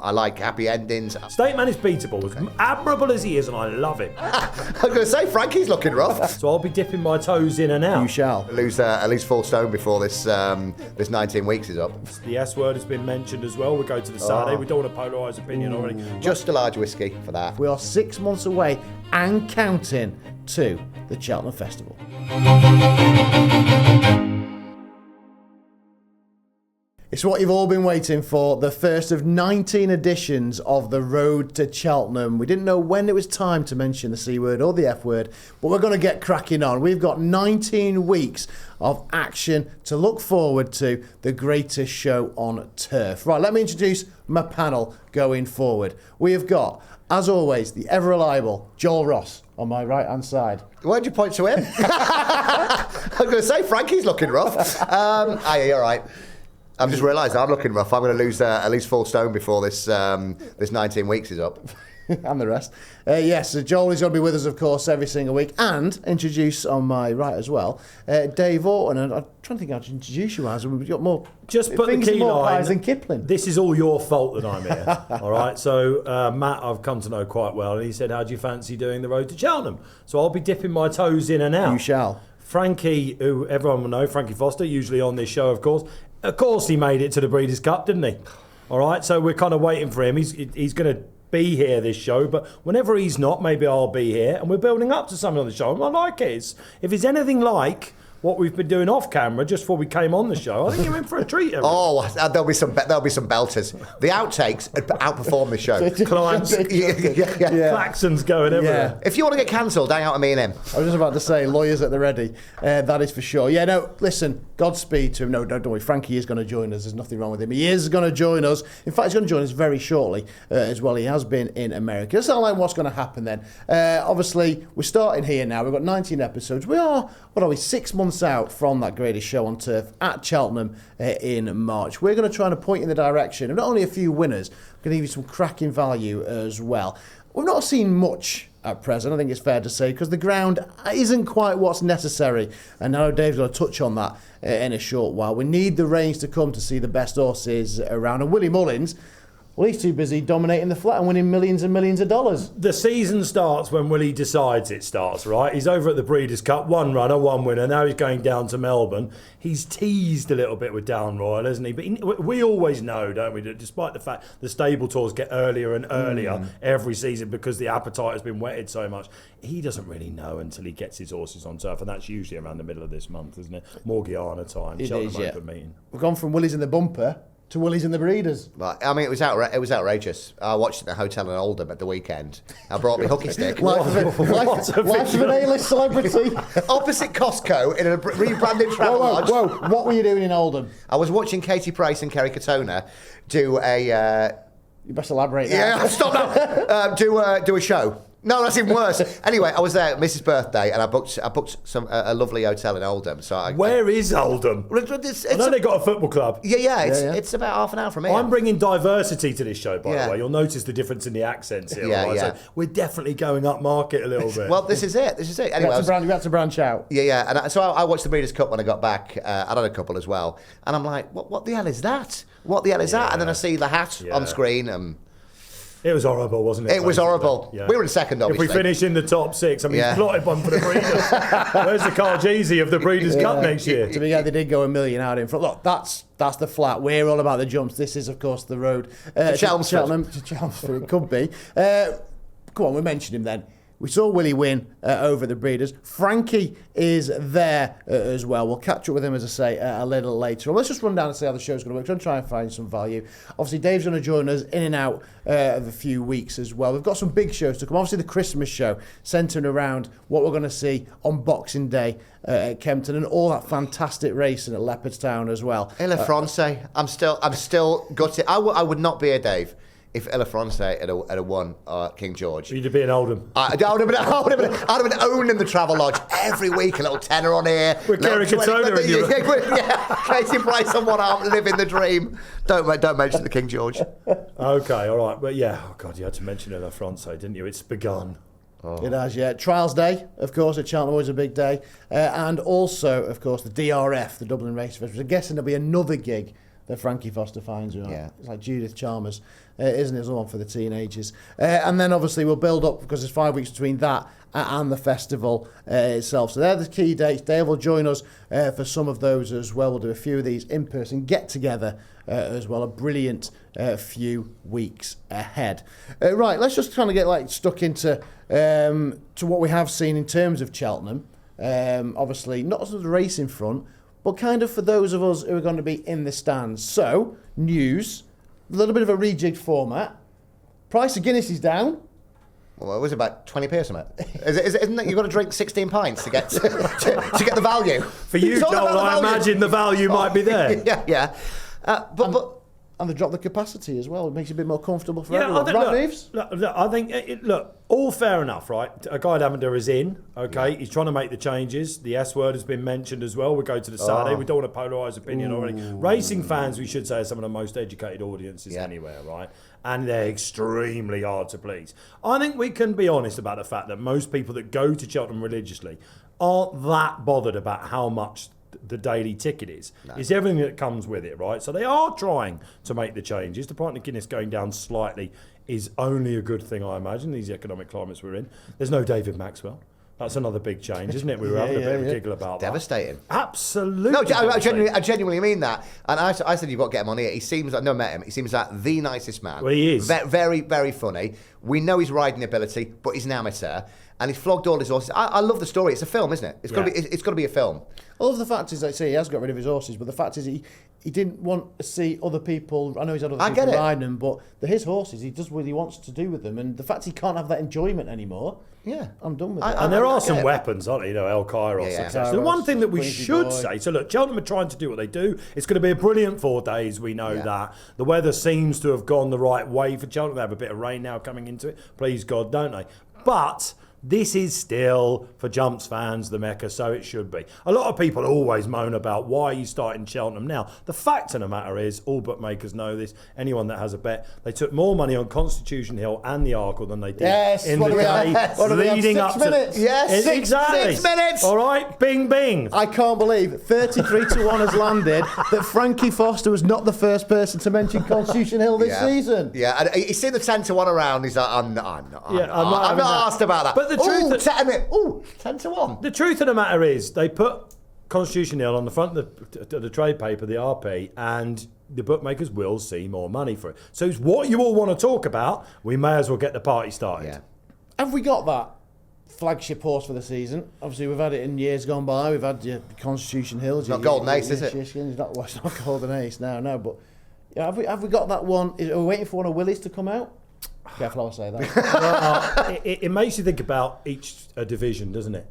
I like happy endings. State Man is beatable, as admirable as he is, and I love him. I was going to say, Frankie's looking rough. So I'll be dipping my toes in and out. You shall. Lose at least 4 stone before this 19 weeks is up. The S word has been mentioned as well. We go to the Saturday. We don't want to polarise opinion already. Just a large whiskey for that. We are 6 months away and counting to the Cheltenham Festival. It's what you've all been waiting for, the first of 19 editions of the Road to Cheltenham. We didn't know when it was time to mention the C word or the F word, but we're going to get cracking on. We've got 19 weeks of action to look forward to, the greatest show on turf. Right, let me introduce my panel going forward. We have got, as always, the ever-reliable Joel Ross on my right-hand side. Why'd you point to him? I was going to say, Frankie's looking rough. You're all right. I've just realised I'm looking rough. I'm going to lose at least 4 stone before this 19 weeks is up. And the rest. Yes, so Joel is going to be with us, of course, every single week. And introduce on my right as well, Dave Orton. And I'm trying to think how to introduce you as. We've got more just put the key line than Kipling. This is all your fault that I'm here. All right. So Matt, I've come to know quite well, and he said, "How do you fancy doing the Road to Cheltenham?" So I'll be dipping my toes in and out. You shall. Frankie, who everyone will know, Frankie Foster, usually on this show, of course. Of course, he made it to the Breeders' Cup, didn't he? All right. So we're kind of waiting for him. He's going to be here this show, but whenever he's not, maybe I'll be here, and we're building up to something on the show. And I like it. If it's anything like what we've been doing off camera just before we came on the show, I think you're in for a treat. Oh, there'll be some belters. The outtakes outperform the show. Clients, klaxons going everywhere. Yeah. If you want to get cancelled, hang out with me and him. I was just about to say, lawyers at the ready. That is for sure. Yeah, no, listen, Godspeed to him. No, don't worry. Frankie is going to join us. There's nothing wrong with him. He is going to join us. In fact, he's going to join us very shortly as well. He has been in America. Let's outline what's going to happen then. Obviously, we're starting here now. We've got 19 episodes. We are, 6 months out from that greatest show on turf at Cheltenham in March. We're going to try and point in the direction of not only a few winners, we're going to give you some cracking value as well. We've not seen much at present, I think it's fair to say, because the ground isn't quite what's necessary. And I know Dave's going to touch on that in a short while. We need the rains to come to see the best horses around. And Willie Mullins, well, he's too busy dominating the flat and winning millions and millions of dollars. The season starts when Willie decides it starts, right? He's over at the Breeders' Cup, 1 runner, 1 winner. Now he's going down to Melbourne. He's teased a little bit with Down Royal, hasn't he? But we always know, don't we, that despite the fact the stable tours get earlier and earlier every season because the appetite has been whetted so much, he doesn't really know until he gets his horses on turf, and that's usually around the middle of this month, isn't it? Morgiana time, Cheltenham Open meeting. We've gone from Willie's in the bumper to Willie's in the Breeders. Right. I mean, it was outrageous. I watched it at the hotel in Oldham at the weekend. I brought my hooky stick. Life of an A-list celebrity. Opposite Costco in a rebranded travel lodge. Whoa, what were you doing in Oldham? I was watching Katie Price and Kerry Katona do a... You best elaborate now. Yeah, stop now. Do a show. No, that's even worse. Anyway, I was there at Mrs. Birthday, and I booked a lovely hotel in Oldham. So Where is Oldham? I know they got a football club. Yeah. It's about half an hour from here. I'm bringing diversity to this show, by the way. You'll notice the difference in the accents here. Right? So we're definitely going up market a little bit. Well, this is it. Anyway, you had to branch out. Yeah. And so I watched the Breeders' Cup when I got back. I had a couple as well, and I'm like, what the hell is that? What the hell is that? And then I see the hat on screen. It was horrible, wasn't it? It was horrible. Yeah. We were in second, obviously. If we finish in the top 6, I mean, plotted one for the Breeders. Where's the Carl Jeezy of the Breeders' Cup next year? To be fair, they did go $1 million out in front. Look, that's the flat. We're all about the jumps. This is, of course, the road to Cheltenham. To Chelmsford, it could be. Come on, we mentioned him then. We saw Willie win over the Breeders. Frankie is there as well. We'll catch up with him, as I say, a little later. Let's just run down and see how the show's going to work. We're going to try and find some value. Obviously, Dave's going to join us in and out of a few weeks as well. We've got some big shows to come. Obviously, the Christmas show centering around what we're going to see on Boxing Day at Kempton and all that fantastic racing at Leopardstown as well. Illa France, I'm still gutted. I would not be here, Dave, if Ella France had won King George. You'd be in Oldham. I'd have been owning the travel lodge every week. A little tenner on here. With Kerry Katona in your... Casey Price on one arm, living the dream. Don't mention the King George. Okay, all right. But yeah, oh God, you had to mention Ella France, didn't you? It's begun. Oh. It has, yeah. Trials Day, of course, at Cheltenham, always a big day. And also, of course, the DRF, the Dublin Race Festival. I'm guessing there'll be another gig that Frankie Foster finds. Yeah. It's like Judith Chalmers, isn't it? It's the one for the teenagers. And then obviously we'll build up, because there's 5 weeks between that and the festival itself. So they're the key dates. Dave will join us for some of those as well. We'll do a few of these in person get together as well. A brilliant few weeks ahead. Right, let's just kind of get stuck into to what we have seen in terms of Cheltenham. Obviously, not as the racing front, but kind of for those of us who are going to be in the stands. So, news, a little bit of a rejigged format. Price of Guinness is down. Well, it was about 20p or something. Isn't it? You've got to drink 16 pints to get to get the value. For you, Joel, I imagine the value might be there. Yeah. And they drop the capacity as well. It makes it a bit more comfortable for everyone. I think, all fair enough, right? Guy Davender is in, okay? He's trying to make the changes. The S word has been mentioned as well. We go to the Saturday. We don't want to polarise opinion already. Racing fans, we should say, are some of the most educated audiences anywhere, right? And they're extremely hard to please. I think we can be honest about the fact that most people that go to Cheltenham religiously aren't that bothered about how much the daily ticket is. No. It's everything that comes with it, right? So they are trying to make the changes. The price of Guinness going down slightly is only a good thing, I imagine, these economic climates we're in. There's no David Maxwell. That's another big change, isn't it? We were having a bit of a giggle about Devastating. that. Absolutely. No, I genuinely mean that. And I said, you've got to get him on here. He seems like, met him. He seems like the nicest man. Well, he is. Very, very funny. We know his riding ability, but he's an amateur. And he's flogged all his horses. I love the story. It's a film, isn't it? It's got to be a film. All of the fact is, I say he has got rid of his horses, but the fact is he didn't want to see other people. I know he's had other people riding them, but they're his horses. He does what he wants to do with them, and the fact he can't have that enjoyment anymore. Yeah, I'm done with it. And there are some weapons, aren't there? El Kairos, etc. The one thing that we should say, so look, Cheltenham are trying to do what they do. It's going to be a brilliant 4 days. We know that. The weather seems to have gone the right way for Cheltenham. They have a bit of rain now coming into it. Please God, don't they? But this is still, for Jumps fans, the Mecca, so it should be. A lot of people always moan about why you starting Cheltenham now. The fact of the matter is, all bookmakers know this, anyone that has a bet, they took more money on Constitution Hill and the Arkle than they did in the day leading up to... 6 minutes? Yes, exactly. 6 minutes! All right, bing, bing. I can't believe 33-1 has landed that Frankie Foster was not the first person to mention Constitution Hill this season. Yeah, and he's seen the 10-1 around, he's like, I'm not asked about that. But the truth... 10-1. The truth of the matter is, they put Constitution Hill on the front of the trade paper, the RP, and the bookmakers will see more money for it. So it's what you all want to talk about. We may as well get the party started. Yeah. Have we got that flagship horse for the season? Obviously, we've had it in years gone by. We've had your Constitution Hill. It's not Golden Ace, is it? It's not Golden Ace, no. But have we got that one? Are we waiting for one of Willie's to come out? Careful how I say that. It makes you think about each division, doesn't it?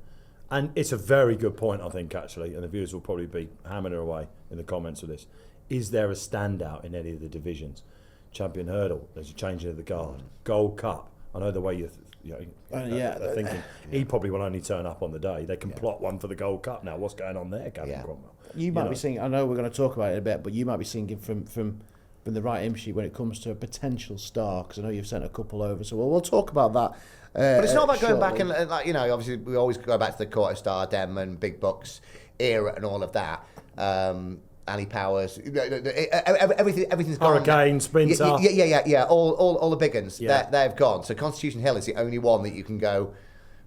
And it's a very good point, I think, actually, and the viewers will probably be hammering her away in the comments of this. Is there a standout in any of the divisions? Champion Hurdle, there's a changing of the guard. Gold Cup, I know the way they're thinking. He probably will only turn up on the day. They can plot one for the Gold Cup now. What's going on there, Gavin Cromwell? You might be singing, I know we're going to talk about it in a bit, but you might be singing from the right hymn sheet when it comes to a potential star, because I know you've sent a couple over, so we'll talk about that. But it's not about going back and obviously we always go back to the Quarter Star, Denman, Big Bucks era and all of that. Ali Powers, everything's gone. Hurricane, Sprinter. Yeah. All the big ones, they've gone. So Constitution Hill is the only one that you can go,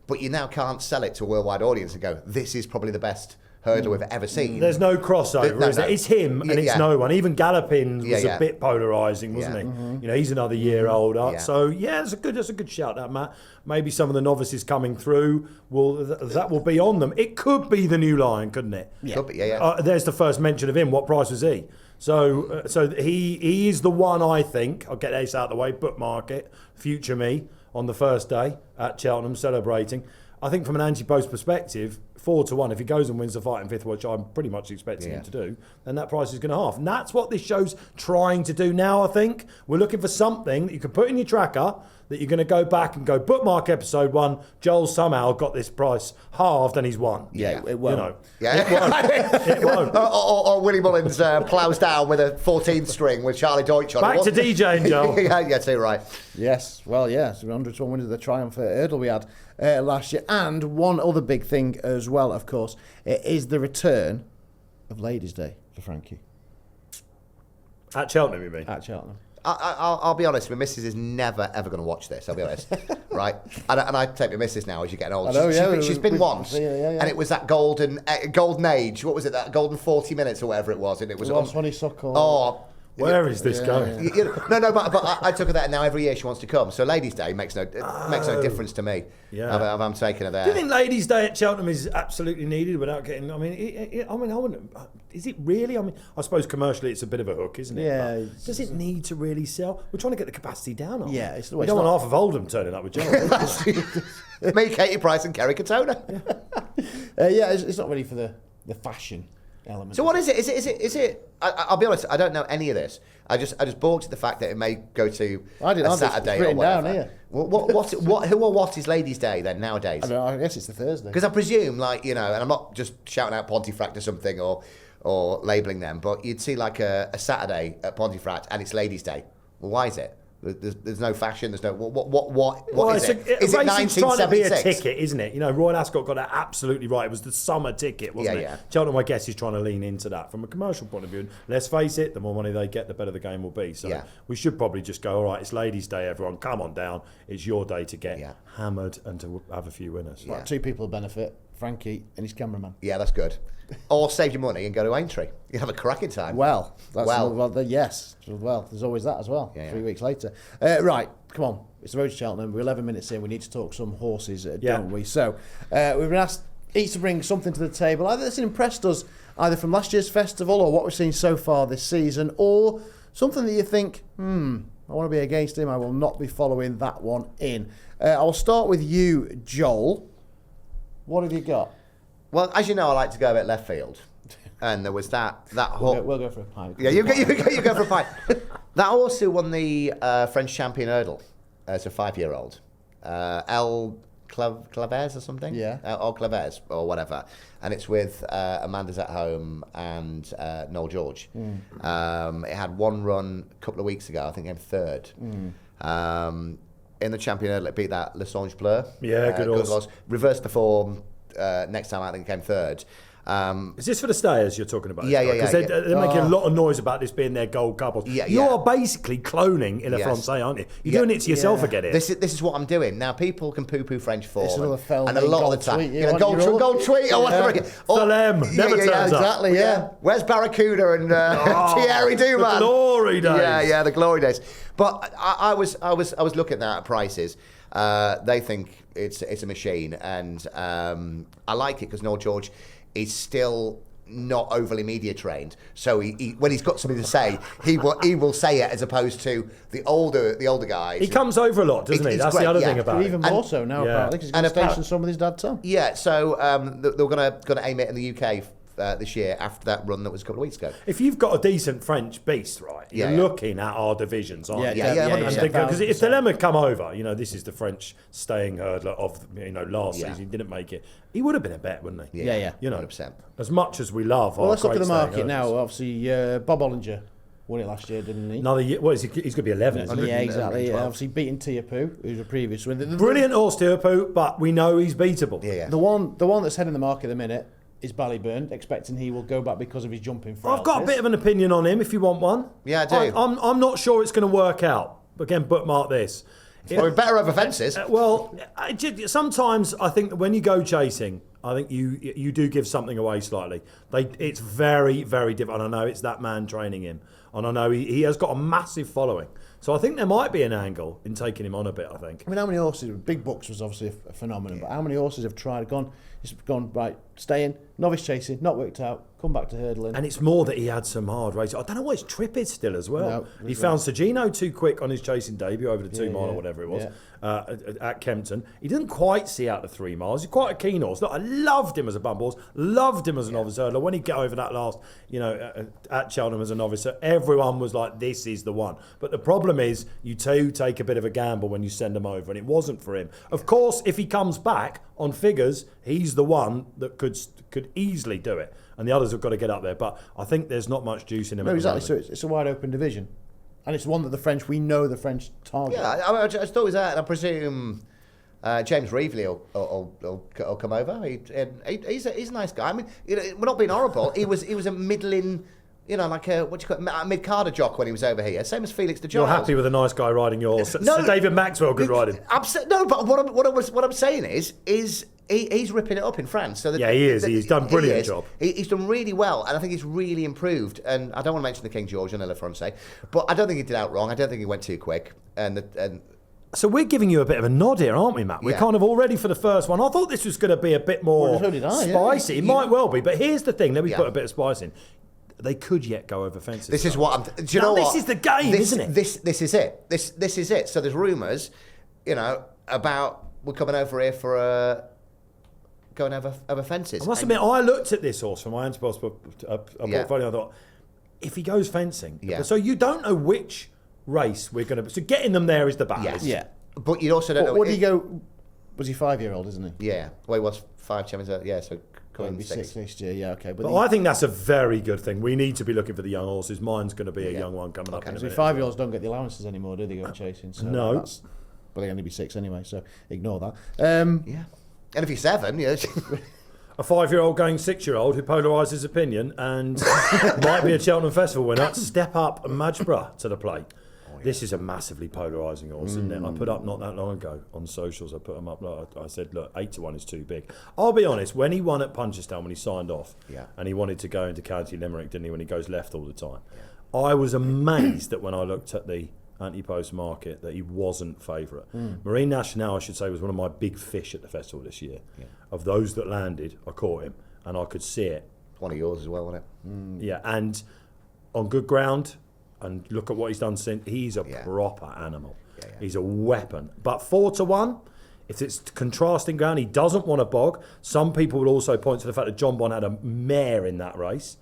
but you now can't sell it to a worldwide audience and go, this is probably the best hurdle we've ever seen. There's no crossover, is there? It's him and it's no one. Even Gallopin was a bit polarising, wasn't he? Mm-hmm. He's another year older. So that's a good shout, that Matt. Maybe some of the novices coming through that will be on them. It could be the new Lion, couldn't it? Yeah. Could be, there's the first mention of him. What price was he? So he is the one, I think. I'll get this out of the way. Bookmark it. Future me on the first day at Cheltenham celebrating. I think from an Ante-post perspective, 4-1, if he goes and wins the fight in fifth, which I'm pretty much expecting him to do, then that price is going to half. And that's what this show's trying to do now, I think. We're looking for something that you can put in your tracker that you're going to go back and go, bookmark episode 1, Joel somehow got this price halved and he's won. Yeah, it won't. It won't. Or Willie Mullins ploughs down with a 14th string with Charlie Deutsch on it. Back to DJing, Joel. Yeah, too right. Yes, well, yeah, so 100-1 win of the Triumph Hurdle we had last year. And one other big thing as well, of course, is the return of Ladies' Day for Frankie. At Cheltenham, you mean? At Cheltenham. I'll be honest, my missus is never, ever going to watch this, I'll be honest. Right? And I take my missus now as you're getting older. I know, She's been once, yeah. and it was that golden age. What was it, that golden 40 minutes or whatever it was? And it was honeysuckle. Oh, where is this going? No, but I took her there, and now every year she wants to come. So Ladies' Day makes no difference to me. Yeah. I'm taking her there. Do you think Ladies' Day at Cheltenham is absolutely needed without getting? I mean, I wouldn't. Is it really? I mean, I suppose commercially it's a bit of a hook, isn't it? Yeah. But does it need to really sell? We're trying to get the capacity down. Aren't we? Yeah, we don't want half of Oldham turning up with Cheltenham. Me, Katie Price, and Kerry Katona. It's not really for the fashion element. So what is it? Is it? I'll be honest. I don't know any of this. I just balked at the fact that it may go to a Saturday or whatever. Down here. What is Ladies' Day then nowadays? I guess it's the Thursday. Because I presume, and I'm not just shouting out Pontefract or something or labelling them, but you'd see like a Saturday at Pontefract and it's Ladies' Day. Well, why is it? There's no fashion. There's no what is it? Is it racing's trying to be a 1976? ticket, isn't it? Royal Ascot got that absolutely right. It was the summer ticket, wasn't it? Yeah. Cheltenham, I guess, is trying to lean into that from a commercial point of view. And let's face it, the more money they get, the better the game will be. So we should probably just go, all right, it's Ladies' Day, everyone, come on down. It's your day to get hammered and to have a few winners. Right, two people will benefit: Frankie and his cameraman. Yeah, that's good. Or save your money and go to Aintree. You have a cracking time. Yes. Well, there's always that as well. 3 weeks later. Right, come on. It's the road to Cheltenham. We're 11 minutes in. We need to talk some horses, don't we? So we've been asked each to bring something to the table either that's impressed us either from last year's festival or what we've seen so far this season, or something that you think, I want to be against him. I will not be following that one in. I'll start with you, Joel. What have you got? Well, as you know, I like to go a bit left field, and there was that horse. We'll go for a pint. Yeah, you go for a pint. That horse who won the French champion hurdle as a 5-year-old, Clavez or something. Yeah. Or Clavez or whatever, and it's with Amanda's at Home and Noel George. It had one run a couple of weeks ago. I think it came third. In the champion hurdle, it beat that Lessange Bleu. Yeah, good horse. Reversed the form. Next time I think it came third. Is this for the stayers you're talking about? Yeah. Because they're making a lot of noise about this being their gold couples. You are basically cloning Il Francais, aren't you? You're doing it to yourself again here. This is what I'm doing. Now, people can poo-poo French form. It's another fell and a lot of the time. Tweet, gold tweet or whatever. Thalem, never turns up. Exactly, yeah. Where's Barracuda and Thierry Dumas? The glory days. Yeah, the glory days. But I was looking at prices. They think it's a machine, and I like it because Noel George is still not overly media trained. So he when he's got something to say, he will say it as opposed to the older guys. He comes over a lot, doesn't he? That's great, the other thing about it. Even more so now, apparently, because he's going to station some with his dad, Tom. Yeah, so they're going to aim it in the UK this year after that run that was a couple of weeks ago. If you've got a decent French beast, right, you're looking at our divisions, aren't you? Yeah. Because if Thalem had come over, this is the French staying hurdler of last season. He didn't make it. He would have been a bet, wouldn't he? Yeah. 100%. As much as we love. Well, let's look at the market now. Obviously, Bob Ollinger won it last year, didn't he? Another year. Well, he's going to be 11. Isn't he? Yeah, exactly. Obviously, beating Ante-post, who's a previous winner. Brilliant horse, Ante-post, but we know he's beatable. Yeah. The one that's heading the market at the minute is Ballyburn, expecting he will go back because of his jumping frailties. I've got a bit of an opinion on him if you want one. Yeah, I do. I'm not sure it's going to work out. Again, bookmark this. We're better over fences. Sometimes I think that when you go chasing, I think you do give something away slightly. It's very, very different. And I know it's that man training him. And I know he has got a massive following. So I think there might be an angle in taking him on a bit, I think. I mean, how many horses... Big Bucks was obviously a phenomenon, but how many horses have tried, it's gone, right, staying, novice chasing, not worked out, come back to hurdling. And it's more that he had some hard races. I don't know what his trip is still as well. No, he found Sergino too quick on his chasing debut over the 2 mile or whatever it was at Kempton. He didn't quite see out the 3 miles. He's quite a keen horse. Look, I loved him as a bump horse, loved him as a novice hurdler. When he got over that last, at Cheltenham as a novice, everyone was like, this is the one. But the problem is, you two take a bit of a gamble when you send him over, and it wasn't for him. Of course, if he comes back on figures, he's the one that could easily do it, and the others have got to get up there. But I think there's not much juice in him. No, exactly. So it's a wide open division, and it's one that the French target. Yeah, I just thought it was that, and I presume James Reevely will come over. He's a nice guy. I mean, we're not being horrible. He was a middling like a mid-carder jock when he was over here. Same as Felix de Giles. You're happy with a nice guy riding your horse. No, so David Maxwell could ride him. No, but what I'm saying is he's ripping it up in France. So he is. He's done a brilliant job. He's done really well, and I think he's really improved. And I don't want to mention the King George and Le Francais, but I don't think he did out wrong. I don't think he went too quick. And so we're giving you a bit of a nod here, aren't we, Matt? We're kind of all ready for the first one. I thought this was going to be a bit more spicy. It might well be, but here's the thing. Let me put a bit of spice in. They could yet go over fences. This is what I'm. Do you know what? This is the game, isn't it? This is it. This is it. So there's rumours, about we're coming over here for going over fences. I must admit, I looked at this horse from my Ante-post portfolio. I thought, if he goes fencing, so you don't know which race we're going to. So getting them there is the battle. Yes. Yeah. But you also don't know. What did he go? Was he 5-year-old? Isn't he? Yeah. Well, he was 5 champions. Yeah. So. Going to be 6 next year, yeah, okay. But I think that's a very good thing. We need to be looking for the young horses. Mine's going to be a young one coming up in a minute. 5-year-olds don't get the allowances anymore, do they, go chasing? So no. But they only be 6 anyway, so ignore that. Yeah. And if you're 7, yeah. A 5-year-old going 6-year-old who polarised his opinion and might be a Cheltenham Festival winner, step up Majbra to the plate. This is a massively polarising horse, isn't it? I put up not that long ago on socials. I put them up. I said, look, 8-1 is too big. I'll be honest. When he won at Punchestown, when he signed off, and he wanted to go into County Limerick, didn't he? When he goes left all the time, I was amazed that when I looked at the Ante-post market that he wasn't favourite. Marine Nationale, I should say, was one of my big fish at the festival this year. Of those that landed, I caught him, and I could see it. One of yours as well, wasn't it? Yeah, and on good ground. And look at what he's done since. He's a proper animal. He's a weapon. But 4-1, if it's contrasting ground, he doesn't want to bog. Some people would also point to the fact that John Bon had a mare in that race.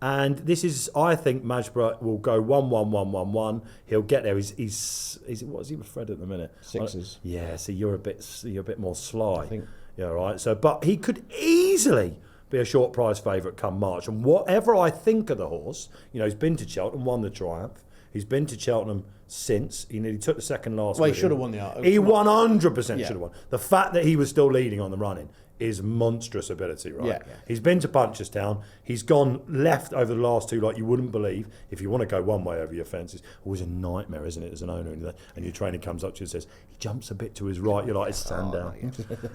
And this is, I think, Majbra will go 1-1-1-1-1. He'll get there. He's what is he with Fred at the minute? 6s. Yeah. So you're a bit more sly. I think. Yeah. Right. So, but he could easily be a short prize favourite come March. And whatever I think of the horse, he's been to Cheltenham, won the Triumph. He's been to Cheltenham since. He nearly took the second last. Well, he should have won the. He 100% should have won. The fact that he was still leading on the running is monstrous ability, right? Yeah. He's been to Punchestown. He's gone left over the last 2 like you wouldn't believe. If you want to go one way over your fences, always a nightmare, isn't it, as an owner? And your trainer comes up to you and says, he jumps a bit to his right. You're like, it's Sandown.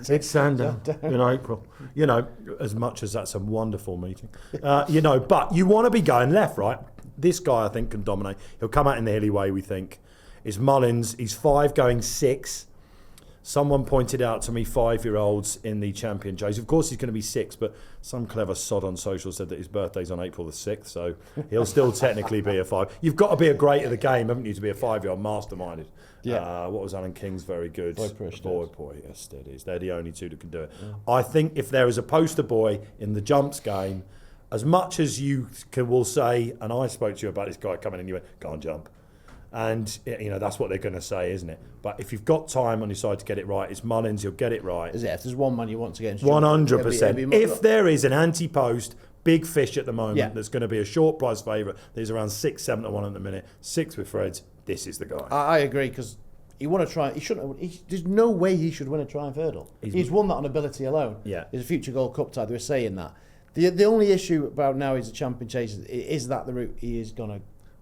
It's Sandown in April. As much as that's a wonderful meeting. But you want to be going left, right? This guy, I think, can dominate. He'll come out in the hilly way, we think. It's Mullins. He's 5 going 6. Someone pointed out to me 5-year-olds in the Champion J's. Of course, he's going to be 6, but some clever sod on social said that his birthday's on April the 6th, so he'll still technically be a 5. You've got to be a great at the game, haven't you, to be a 5-year-old masterminded. Yeah. What was Alan King's very good? Boy, yes, that is. They're the only 2 that can do it. Yeah. I think if there is a poster boy in the jumps game, as much as you will say, and I spoke to you about this guy coming in, you went, go and jump. And that's what they're going to say, isn't it? But if you've got time on your side to get it right, it's Mullins. You'll get it right. Is it? If there's one man you want to get into, 100%. If there is an Ante-post big fish at the moment that's going to be a short price favourite, there's around 6-7-1 at the minute. 6 with Fred's. This is the guy. I agree because you want to try. He shouldn't. There's no way he should win a Triumph Hurdle. He's won that on ability alone. Yeah, he's a future Gold Cup tie. They were saying that. The only issue about now he's a champion chaser is that the route he is going to.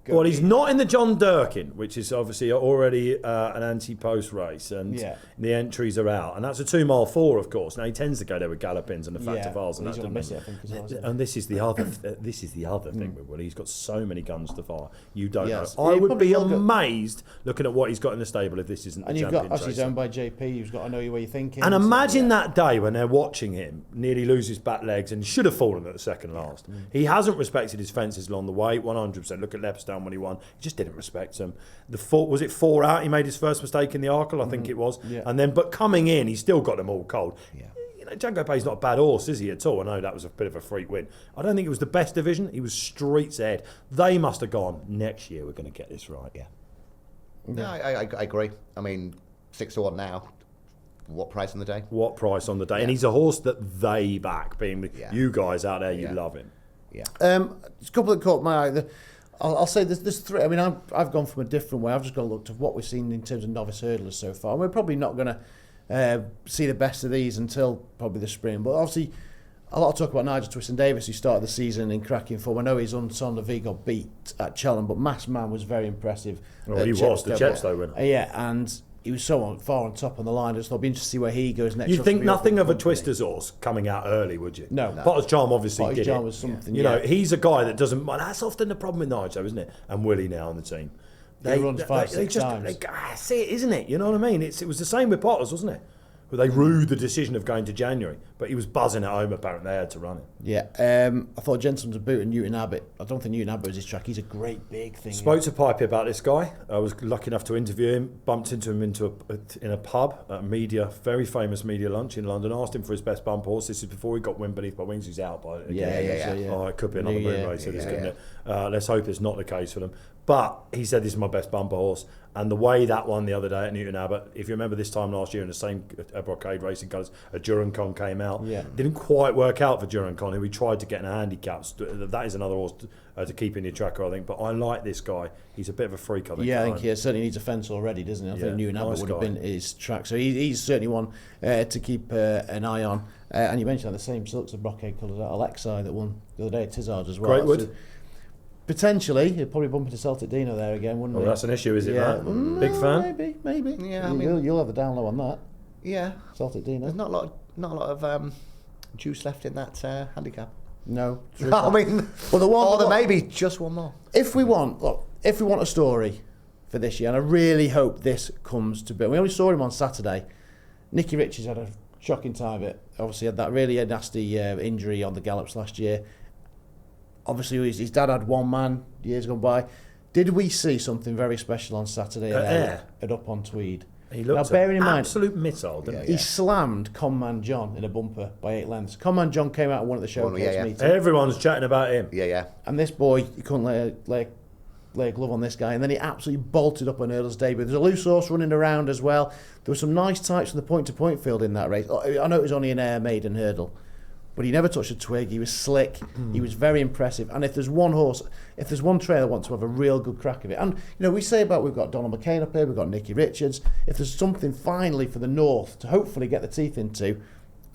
Well, he's not in the John Durkin, which is obviously already an Ante-post race, and the entries are out. And that's a 2-mile 4, of course. Now he tends to go there with gallopins and the Factor-Vals, and and this is the other. This is the other thing with Willie. He's got so many guns to fire. You don't know. I would be amazed looking at what he's got in the stable if this isn't. And the you've champion got obviously owned by JP, who's got to know where you're thinking. And imagine that day when they're watching him nearly lose his back legs and should have fallen at the second last. He hasn't respected his fences along the way. 100%. Look at Leopardstown when he won. He just didn't respect them. Was it 4 out? He made his first mistake in the Arkle, I think it was. Yeah. And then, but coming in, he still got them all cold. Yeah. Django Pay's not a bad horse, is he, at all? I know that was a bit of a freak win. I don't think it was the best division. He was streets ahead. They must have gone, next year we're going to get this right. Yeah. No, I agree. I mean, 6-1 now. What price on the day? What price on the day? Yeah. And he's a horse that they back, being you guys out there, you love him. Yeah. There's a couple that caught my eye. I'll say there's 3. I mean, I've gone from a different way. I've just got to look at what we've seen in terms of novice hurdlers so far. We're probably not going to see the best of these until probably the spring. But obviously, a lot of talk about Nigel Twiston-Davies, who started the season in cracking form. I know his son V got beat at Cheltenham, but Massman was very impressive. Well, he was the Chepstow winner. Yeah, and he was so far on top on the line. I just thought it'd be interesting to see where he goes next. You'd think nothing of a Twister's horse coming out early, would you? No. Potter's Charm obviously Potter's did Charm it. was something, You know, he's a guy that doesn't. Well, that's often the problem with Nigel, isn't it? And Willie now on the team. He runs 5-6 times. That's it, isn't it? You know what I mean? It was the same with Potters, wasn't it? But they rued the decision of going to January. But he was buzzing at home, apparently. They had to run it. Yeah. I thought Jensen's a boot and Newton Abbott. I don't think Newton Abbott was his track. He's a great big thing. Spoke to Pipey about this guy. I was lucky enough to interview him. Bumped into him in a pub at a very famous media lunch in London. Asked him for his best bump horse. This is before he got Wind Beneath My Wings. He's out by it. Yeah. Oh, it could be another moon race. Let's hope it's not the case for them. But he said this is my best bumper horse. And the way that won the other day at Newton Abbott, if you remember this time last year in the same Brocade racing colours, a Durancon came out. Yeah. Didn't quite work out for Durancon, who we tried to get in a handicaps. That is another horse to keep in your tracker, I think. But I like this guy. He's a bit of a freak, I think. Yeah, I think he certainly needs a fence already, doesn't he? I think Newton Abbott would have been his track. So he's certainly one to keep an eye on. And you mentioned that the same silks of Brocade colours at Alexei that won the other day at Tizard as well. Greatwood. So potentially, he'll probably bump into Celtic Dino there again, wouldn't he? That's an issue, is it, Matt? Big fan? Maybe. Yeah, you'll have the down low on that. Yeah. Celtic Dino. There's not a lot of juice left in that handicap. No. I mean, well, there may be just one more. If we want a story for this year, and I really hope this comes to be. We only saw him on Saturday. Nicky Richards had a shocking time of it. Obviously had that really nasty injury on the gallops last year. Obviously his dad had one man years gone by. Did we see something very special on Saturday at Up on Tweed? He looked an absolute missile, didn't he? He slammed Conman John in a bumper by 8 lengths. Conman John came out and won at the showcase meeting. Everyone's chatting about him. Yeah. And this boy, you couldn't lay a glove on this guy, and then he absolutely bolted up on Earl's debut. There's a loose horse running around as well. There were some nice types from the point-to-point field in that race. I know it was only an air maiden hurdle, but he never touched a twig. He was slick. He was very impressive. And if there's one trainer that wants to have a real good crack of it, and we say about we've got Donald McCain up here, we've got Nicky Richards. If there's something finally for the North to hopefully get the teeth into,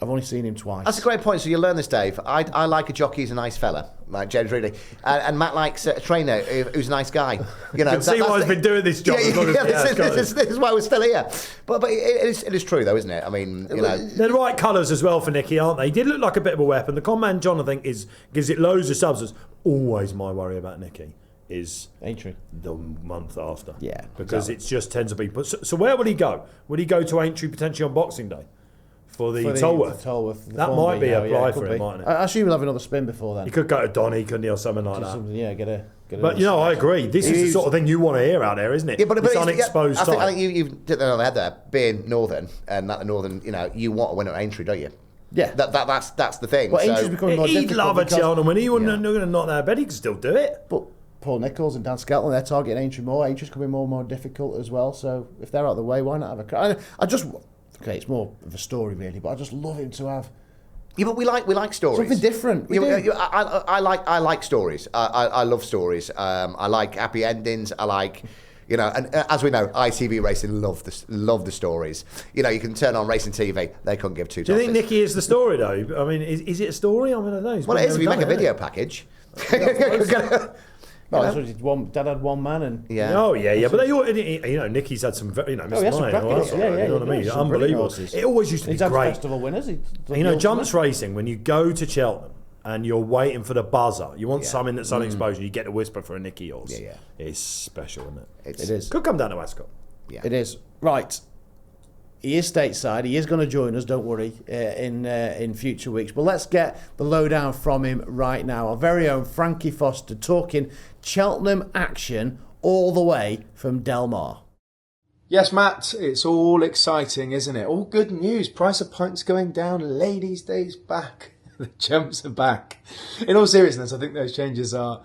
I've only seen him twice. That's a great point. So you learn this, Dave. I like a jockey who's a nice fella, like James Reilly, and Matt likes a trainer who's a nice guy. You can see why he's been doing this job. This is why we're still here. But it is true though, isn't it? I mean, they're the right colours as well for Nicky, aren't they? He did look like a bit of a weapon. The Conman John, I think, gives it loads of substance. Always my worry about Nicky is Aintree the month after. Yeah, because it just tends to be. So where would he go? Would he go to Aintree potentially on Boxing Day? For the Tolworth. That might be applied for him, mightn't it? I assume he'll have another spin before then. He could go to Donny, couldn't he, or something like that. Yeah, get a. But I agree. This is the sort of thing you want to hear out there, isn't it? Yeah, but it's unexposed. I think you've hit the nail on the head there. Being Northern and that the Northern, you want to win at Aintree, don't you? Yeah, that's the thing. Well, Aintree's becoming more difficult. He'd love a Cheltenham win. He wouldn't going to knock that bed. He could still do it. But Paul Nicholls and Dan Skelton, they're targeting Aintree more. Aintree's becoming more and more difficult as well. So if they're out of the way, why not have a crack? Okay, it's more of a story really, but I just love him to have. Yeah, but we like stories. Something different. I like stories. I love stories. I like happy endings. I like, and as we know, ITV Racing love the stories. You can turn on racing TV; they couldn't give two. Do you think Nicky is the story though? I mean, is it a story? I mean, I don't know. Well, it is if you make a video package. Dad had one man and but they all, Nicky's had some very, Mr. Mine, you know what I mean? Unbelievable. It always used to be great. Festival winners. Jumps racing, when you go to Cheltenham and you're waiting for the buzzer, you want something that's unexposed, and you get a whisper for a Nicky horse. Yeah. It's special, isn't it? It is. Could come down to Ascot. Yeah. It is. Right. He is stateside. He is going to join us, don't worry, in future weeks. But let's get the lowdown from him right now. Our very own Frankie Foster talking Cheltenham action all the way from Del Mar. Yes, Matt, it's all exciting, isn't it? All good news. Price of pints going down. Ladies' Day's back. The jumps are back. In all seriousness, I think those changes are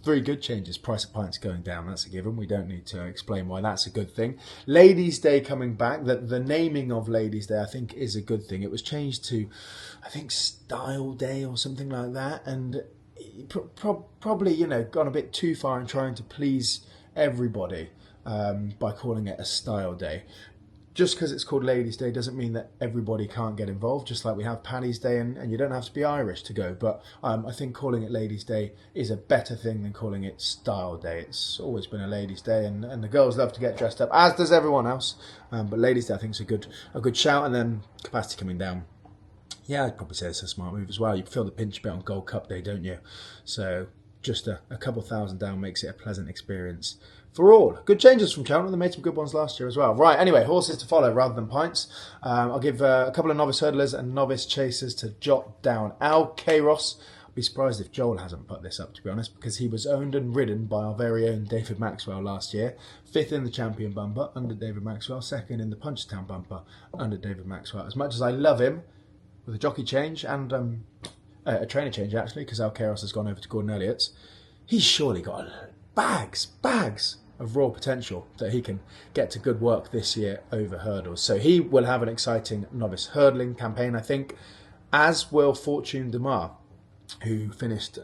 very good changes. Price of pints going down, that's a given. We don't need to explain why that's a good thing. Ladies' Day coming back. The naming of Ladies' Day, I think, is a good thing. It was changed to, I think, Style Day or something like that. And probably, gone a bit too far in trying to please everybody by calling it a Style Day. just because it's called Ladies' Day doesn't mean that everybody can't get involved, just like we have Paddy's Day, and you don't have to be Irish to go. But I think calling it Ladies' Day is a better thing than calling it Style Day. It's always been a Ladies' Day, and the girls love to get dressed up, as does everyone else. But Ladies' Day, I think, is a good shout. And then capacity coming down. Yeah, I'd probably say it's a smart move as well. You feel the pinch a bit on Gold Cup Day, don't you? So just a couple thousand down makes it a pleasant experience for all. Good changes from Cheltenham. They made some good ones last year as well. Right, anyway, horses to follow rather than pints. I'll give a couple of novice hurdlers and novice chasers to jot down. Al-Kairos. I'd be surprised if Joel hasn't put this up, to be honest, because he was owned and ridden by our very own David Maxwell last year. 5th in the Champion Bumper under David Maxwell. 2nd in the Punchestown Bumper under David Maxwell. As much as I love him, with a jockey change and a trainer change, actually, because Al-Kairos has gone over to Gordon Elliott's, he's surely got bags of raw potential that he can get to good work this year over hurdles. So he will have an exciting novice hurdling campaign, I think, as will Fortune Demar, who finished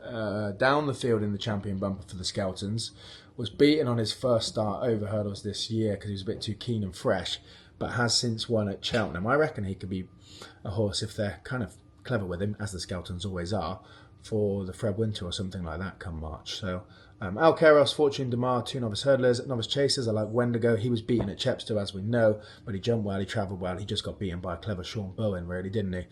down the field in the Champion Bumper for the Skeltons, was beaten on his first start over hurdles this year because he was a bit too keen and fresh, but has since won at Cheltenham. I reckon he could be a horse, if they're kind of clever with him, as the Skeltons always are, for the Fred Winter or something like that come March. So Al-Kairos, Fortune Demar, 2 novice hurdlers. Novice chasers, I like Wendigo. He was beaten at Chepstow, as we know, but he jumped well, he travelled well. He just got beaten by a clever Sean Bowen, really, didn't he?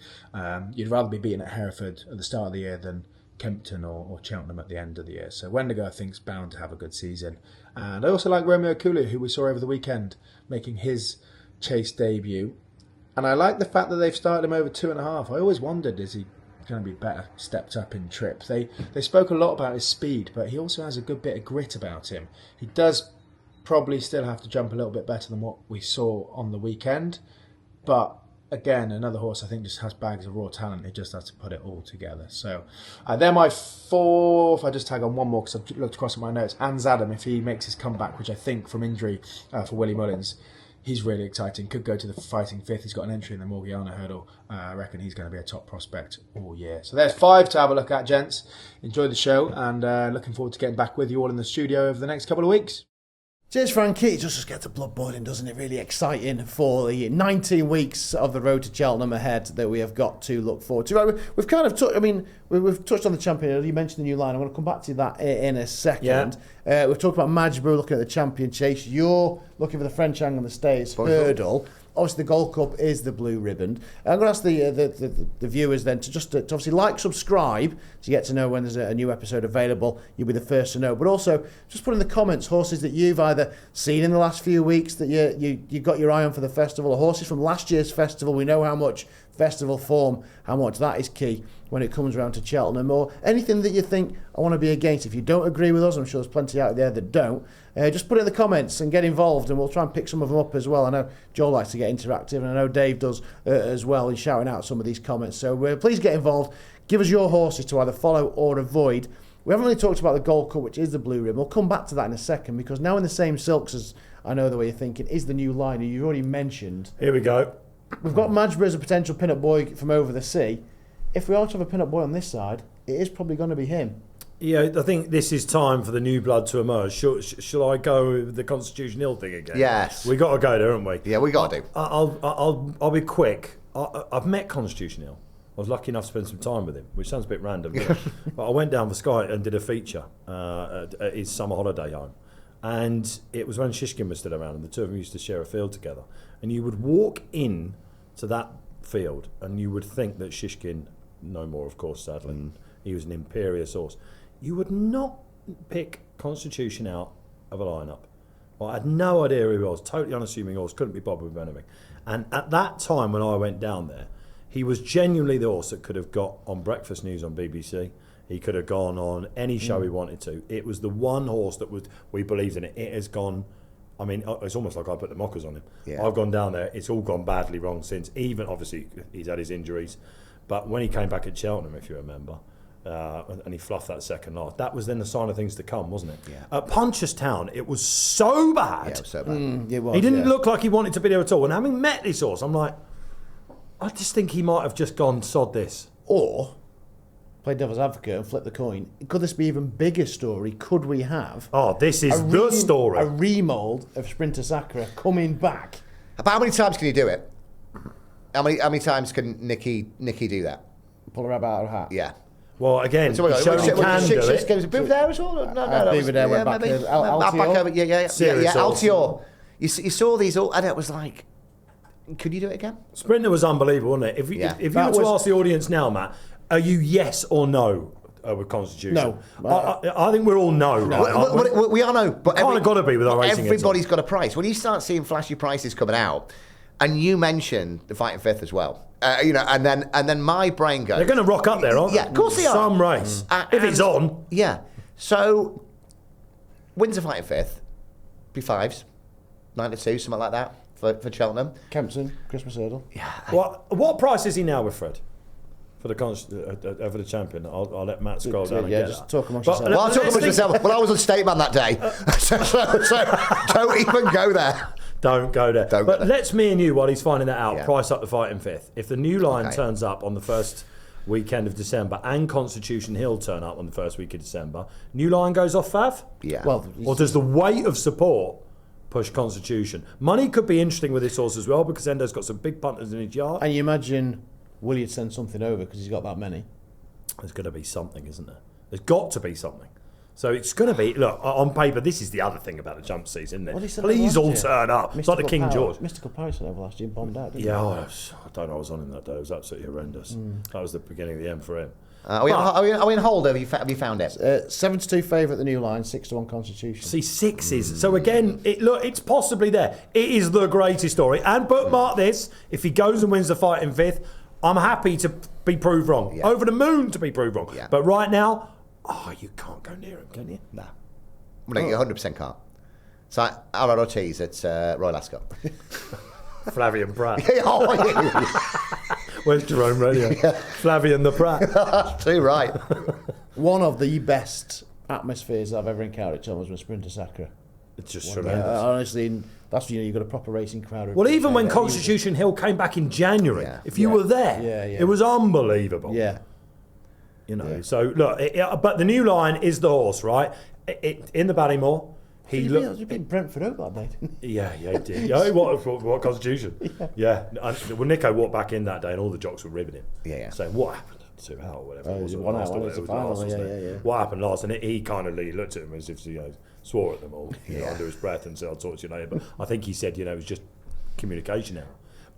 You'd rather be beaten at Hereford at the start of the year than Kempton or Cheltenham at the end of the year. So Wendigo, I think, is bound to have a good season. And I also like Romeo Kulu, who we saw over the weekend, making his chase debut. And I like the fact that they've started him over 2.5. I always wondered, is he going to be better stepped up in trip? They spoke a lot about his speed, but he also has a good bit of grit about him. He does probably still have to jump a little bit better than what we saw on the weekend. But again, another horse I think just has bags of raw talent. He just has to put it all together. So they're my 4. If I just tag on one more, because I've looked across at my notes. Anzadam, if he makes his comeback, which I think from injury for Willie Mullins, he's really exciting. Could go to the fighting 5th. He's got an entry in the Morgiana hurdle. I reckon he's going to be a top prospect all year. So there's 5 to have a look at, gents. Enjoy the show, and looking forward to getting back with you all in the studio over the next couple of weeks. Cheers, Frankie. It just gets the blood boiling, doesn't it? Really exciting for the 19 weeks of the road to Cheltenham ahead that we have got to look forward to. Right, we've kind of we've touched on the champion. You mentioned the new line. I'm going to come back to that in a second. Yeah. We've talked about Majborough looking at the champion chase. You're looking for the French Hang on the Stays hurdle. Obviously, the Gold Cup is the blue ribbon. I'm going to ask the viewers then to obviously like, subscribe to get to know when there's a new episode available. You'll be the first to know. But also, just put in the comments horses that you've either seen in the last few weeks that you got your eye on for the festival, or horses from last year's festival. We know how much festival form, how much that is key when it comes around to Cheltenham, or anything that you think I want to be against. If you don't agree with us, I'm sure there's plenty out there that don't, just put it in the comments and get involved, and we'll try and pick some of them up as well. I know Joel likes to get interactive, and I know Dave does as well. He's shouting out some of these comments, so please get involved. Give us your horses to either follow or avoid. We haven't really talked about the Gold Cup, which is the blue ribbon. We'll come back to that in a second, because now in the same silks as I know the way you're thinking is the new line you've already mentioned. Here we go. We've got Majborough as a potential pin-up boy from over the sea. If we are to have a pin-up boy on this side, it is probably going to be him. Yeah, I think this is time for the new blood to emerge. Shall I go with the Constitution Hill thing again? Yes. We got to go there, haven't we? Yeah, we got to. I'll be quick. I've met Constitution Hill. I was lucky enough to spend some time with him, which sounds a bit random, but I went down for Sky and did a feature at his summer holiday home. And it was when Shishkin was still around, and the two of them used to share a field together. And you would walk in to that field, and you would think that Shishkin, no more, of course, sadly, and he was an imperious horse. You would not pick Constitution out of a lineup. Well, I had no idea who he was, totally unassuming horse, couldn't be bothered with anything. And at that time when I went down there, he was genuinely the horse that could have got on Breakfast News on BBC. He could have gone on any show he wanted to. It was the one horse that we believed in it. It has gone, I mean, it's almost like I put the mockers on him. Yeah. I've gone down there. It's all gone badly wrong since. Even, obviously, he's had his injuries. But when he came back at Cheltenham, if you remember, and he fluffed that second last, that was then the sign of things to come, wasn't it? Yeah. At Punchestown, it was so bad. Yeah, it was so bad. It was, he didn't look like he wanted to be there at all. And having met this horse, I'm like, I just think he might have just gone, sod this. Or play devil's advocate and flip the coin. Could this be even bigger story? Could we have? Oh, this is the story. A remould of Sprinter Sacre coming back But how many times can you do it? How many times can Nicky do that? Pull a rabbit out of a hat. Yeah. Well, again, So he showed he can do six it. games of Belvedere as well? No, Belvedere went back maybe. to Altior. Yeah, Serious Altior. You saw these all, and it was like, could you do it again? Sprinter was unbelievable, wasn't it? If you were to ask the audience now, Matt, are you yes or no with Constitution? No. I think we're all no, right? aren't we? We are no, but Kind of got to be with our racing. everybody's got a price. When you start seeing flashy prices coming out, and you mentioned the Fighting Fifth as well, and then my brain goes, They're going to rock up there, aren't they? Yeah, of course they are. Some race. If it's on. Yeah. So, wins the Fighting Fifth, be fives, 9 to 2, something like that for Cheltenham. Kempson, Christmas hurdle. Yeah. What price is he now with Fred? For the champion, I'll let Matt scroll down and get just that. talk amongst But yourselves. Well, I'll talk amongst myself. Well, I was on state man that day, so don't even go there. Don't go there. Don't go But there. let's me and you, while he's finding that out, Yeah. price up the Fighting Fifth. If the new line Okay. turns up on the first weekend of December and Constitution Hill turn up on the first week of December, new line goes off Fav? Yeah. Well, Or does the weight of support push Constitution? Money could be interesting with this horse as well because Endo's got some big punters in his yard. and you imagine Willie would send something over because he's got that many. There's going to be something, isn't there? There's got to be something. So it's going to be, look, on paper, this is the other thing about the jump season, isn't What he it? said Please last all year. turn up. It's like the King George. Mystical Power said over last year, bombed out, didn't Yeah, he? I don't know. I was on him that day. It was absolutely horrendous. That was the beginning of the end for him. Are we in hold? Have you found it? 7-2 favourite the new line, 6-1 Constitution. See, sixes. So again, it's possibly there. It is the greatest story. And bookmark this: if he goes and wins the Fighting Fifth, I'm happy to be proved wrong. Yeah. Over the moon to be proved wrong. Yeah. But right now, you can't go near him, can you? No. No, you 100% can't. So, Alan Ortiz at Royal Ascot. Flavian Pratt. Oh, yeah. Where's Jerome Radio? Flavian the Pratt. That's too right. One of the best atmospheres I've ever encountered at Cheltenham was Sprinter Sacre. It's just tremendous. Honestly, that's you've got a proper racing crowd. Well, even when Constitution Hill came back in January, Yeah. if you were there, it was unbelievable. Yeah. So look, but the new line is the horse, right? In the Ballymore, he He looked. beat Brentford out that day, didn't he? Yeah, he did. Yeah, what Constitution? Yeah. Well, Nico walked back in that day, and all the jocks were ribbing him. Yeah. saying what happened. 2 out or whatever. Oh, it was, one out, last or one, it's whatever, the final, last, wasn't yeah, it? yeah, yeah. What happened last? And he kind of looked at him as if he swore at them all, Yeah. under his breath, and said, "I'll talk to you later." But I think he said, it was just communication error.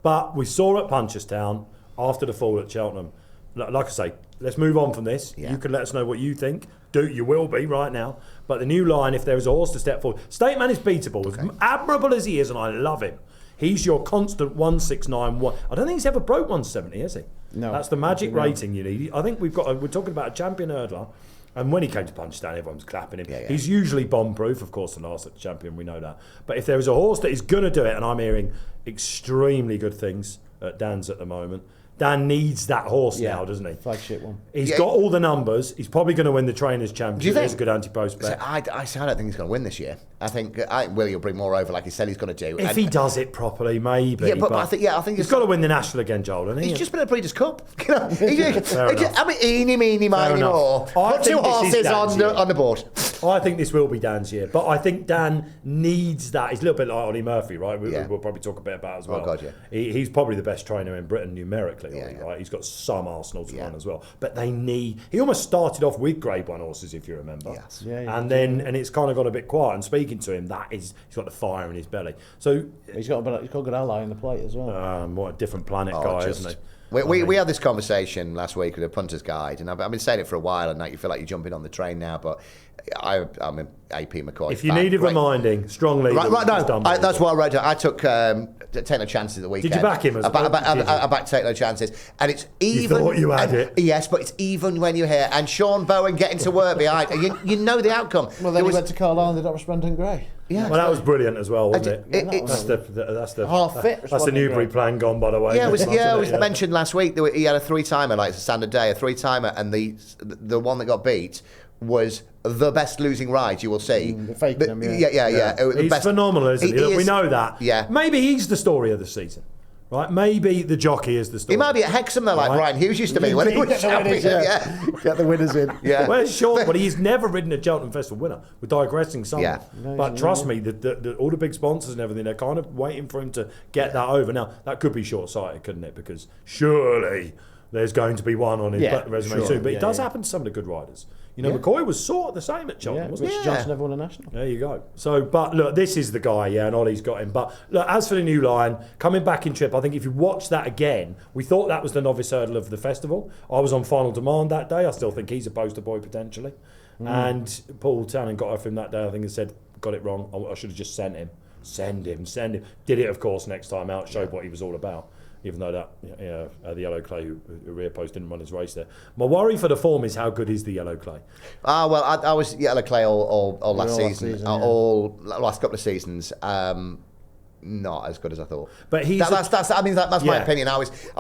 But we saw at Punchestown after the fall at Cheltenham. Like I say, let's move on from this. Yeah. You can let us know what you think. You will be right now. But the new line, if there is a horse to step forward, State Man is beatable. As admirable as he is, and I love him. He's your constant 169. I don't think he's ever broke 170, has he? No. That's the magic rating you need. I think we're talking about a champion hurdler. And when he came to Punchestown, everyone's clapping him. Yeah. He's usually bomb-proof, of course, the last champion, we know that. But if there is a horse that is going to do it, and I'm hearing extremely good things at Dan's at the moment, Dan needs that horse now, doesn't he? Flagship one. He's got all the numbers. He's probably going to win the Trainers' Championship. Do you think? There's a good Ante-post bet. I don't think he's going to win this year. I think Willie will bring more over, like he said he's going to do. If he does it properly, maybe. Yeah, but I think he's got to win the National again, Joel, hasn't he? He's just been at Breeders' Cup. enough. I mean, eeny, meeny, miny, enough. more. I Put think 2 this is horses Dan's year. on the board. I think this will be Dan's year, but I think Dan needs that. He's a little bit like Ollie Murphy, right? We'll probably talk a bit about as well. Oh, God, yeah. He's probably the best trainer in Britain numerically, Yeah, yeah. right? He's got some Arsenal to run as well, but they need. He almost started off with Grade 1 horses, if you remember. Yes. Yeah, and it's kind of got a bit quiet. And speaking to him, he's got the fire in his belly. So He's got a good ally in the plate as well. what a different planet guy, isn't he? We had this conversation last week with the Punters Guide, and I've been saying it for a while, and now you feel like you're jumping on the train now, but I'm an AP McCoy If you fan. needed reminding, strongly. Right, that's what I wrote. I took Take No Chances at the weekend. Did you back him as well? I backed Take No Chances, and it's even. thought you had it. Yes, but it's even when you hear and Sean Bowen getting to work behind, you know the outcome. Well, then he went to Carlisle and did that Resplendent Grey. Yeah, Well, that was brilliant as well, wasn't it? It's That's the Half fit. That's the Newbury plan gone, by the way. Yeah, it was Wasn't mentioned last week that he had a 3-timer, like it's a standard day, a 3-timer, and the one that got beat was the best losing ride you will see. The faking him, Yeah. The He's best. phenomenal, isn't he? He We is- know that. Yeah. Maybe he's the story of the season. Right, maybe the jockey is the story. He might be at Hexham though, like Right. Brian Hughes used to be when he was champion. Get the winners in. Yeah. Where's Sean? But he's never ridden a Cheltenham Festival winner. We're digressing somewhat. Yeah. But trust me, all the big sponsors and everything, they're kind of waiting for him to get that over. Now, that could be short-sighted, couldn't it? Because surely there's going to be one on his resume sure. soon. But Yeah, it does yeah. happen to some of the good riders. You know, McCoy was sort of the same at Cheltenham, wasn't he? Richard Johnson never won a national. There you go. So, but look, this is the guy, and Ollie's got him. But look, as for the new line, coming back in trip, I think if you watch that again, we thought that was the novice hurdle of the festival. I was on Final Demand that day. I still think he's a poster boy potentially. And Paul Tannen got off him that day, I think, and said, got it wrong. I should have just sent him. Send him. Did it, of course, next time out, showed what he was all about. Even though that the Yellow Clay who rear post didn't run his race there. My worry for the form is how good is the Yellow Clay? Well, I was Yellow Clay all last season, yeah. all last couple of seasons. Not as good as I thought. But he's that's my opinion.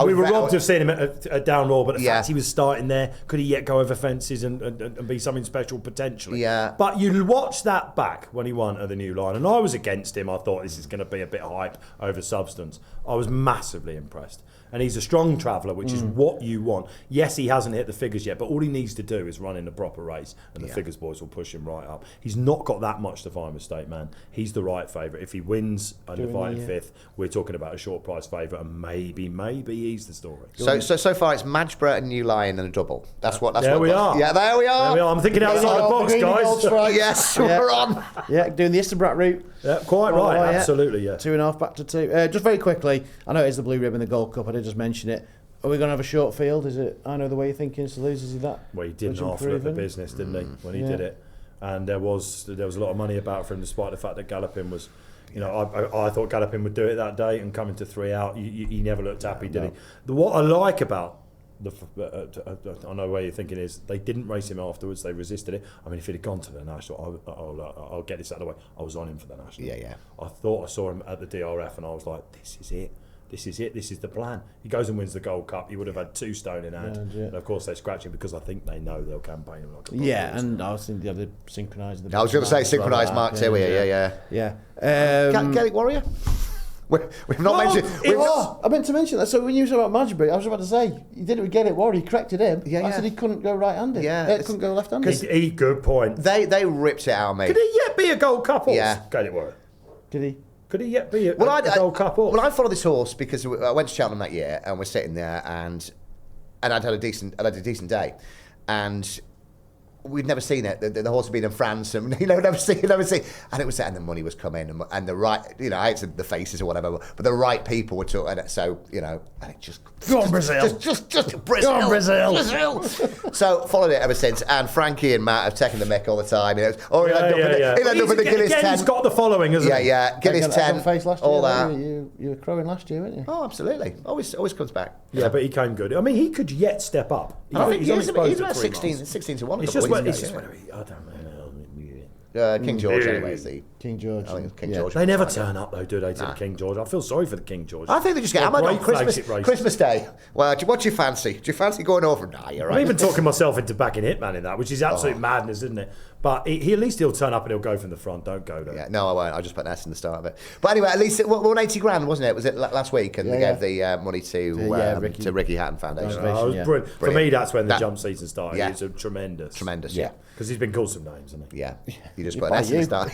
We were robbed of seeing him at Down Raw, but the Yeah. fact he was starting there, could he yet go over fences and be something special potentially? Yeah. But you watch that back when he won at the New Line, and I was against him. I thought this is going to be a bit hype over substance. I was massively impressed. And he's a strong traveller, which is what you want. Yes, he hasn't hit the figures yet, but all he needs to do is run in a proper race, and the figures boys will push him right up. He's not got that much to find with State Man. He's the right favourite. If he wins and divided fifth, we're talking about a short price favourite, and maybe he's the story. So far it's Madgeborough, a New Line, and a double. There we are. Yeah, there we are. I'm thinking outside the box, guys. Yes, we're on. Yeah, doing the Isterbrat route. Yeah, quite right. yeah. Absolutely, yeah. 2.5 back to 2. Just very quickly, I know it's the Blue Ribbon, the Gold Cup. I did just mention it. Are we going to have a short field? Is it? I know the way you're thinking, Saluz. Is he that? Well, he didn't offer it the business, didn't he, when he did it? And there was a lot of money about for him, despite the fact that Gallopin was. I thought Gallopin would do it that day and coming to 3 out. He never looked happy, did he? What I like about I know where you're thinking is they didn't race him afterwards. They resisted it. I mean, if he'd have gone to the National, I'll get this out of the way. I was on him for the National. Yeah. I thought I saw him at the DRF and I was like, this is it. This is the plan. He goes and wins the Gold Cup. He would have had 2 stone in hand. And of course, they're scratching because I think they know they'll campaign him like a Yeah, and I was thinking the other synchronised. I was going to say synchronised Mark too. Yeah. Gaelic Warrior. We've not mentioned. I meant to mention that. So when you said about Madgebury, I was about to say he did it with Get It Warrior. He corrected him. I said he couldn't go right-handed. Couldn't go left-handed. Good point. They ripped it out of me. Could he yet be a Gold Cup horse? Yeah. Get it work. Did he? Could he yet be a Gold Cup horse? Well, I followed this horse because I went to Cheltenham that year and we're sitting there and I'd had a decent day, and we'd never seen it. The horse had been in France, and never seen. And it was, and the money was coming, and the right, I hate the faces or whatever, but the right people were talking. And so, and it just Go on, Brazil. just Brazil, Go on, Brazil. So followed it ever since, and Frankie and Matt have taken the mick all the time. He'll end up in the Guinness 10. He's got the following, hasn't he? Yeah, Guinness 10, face last all year, that. You were crowing last year, weren't you? Oh, absolutely. Always comes back. Yeah, but he came good. I mean, he could yet step up. I think he's exposed about to 3 miles. 16 to 1. It's just whether he, I don't know. King George, anyway, is the King George. I think it's King George. They never turn up though, do they, to the King George? I feel sorry for the King George. I think they just get hammered on flagship race. Christmas Day. Well, what do you fancy? Do you fancy going over? Nah, you're right. I'm even talking myself into backing Hitman in that, which is absolute madness, isn't it? But he at least he'll turn up and he'll go from the front. Don't go there. Yeah, no, I won't. I'll just put an S in the start of it. But anyway, at least it won 80 grand, wasn't it? Was it last week? And they gave the money to Ricky Hatton Foundation. It was brilliant. For me, that's when the jump season started. Yeah. It was tremendous. Tremendous, Yeah. Because he's been called some names, hasn't he? Yeah. You just put an S in the start.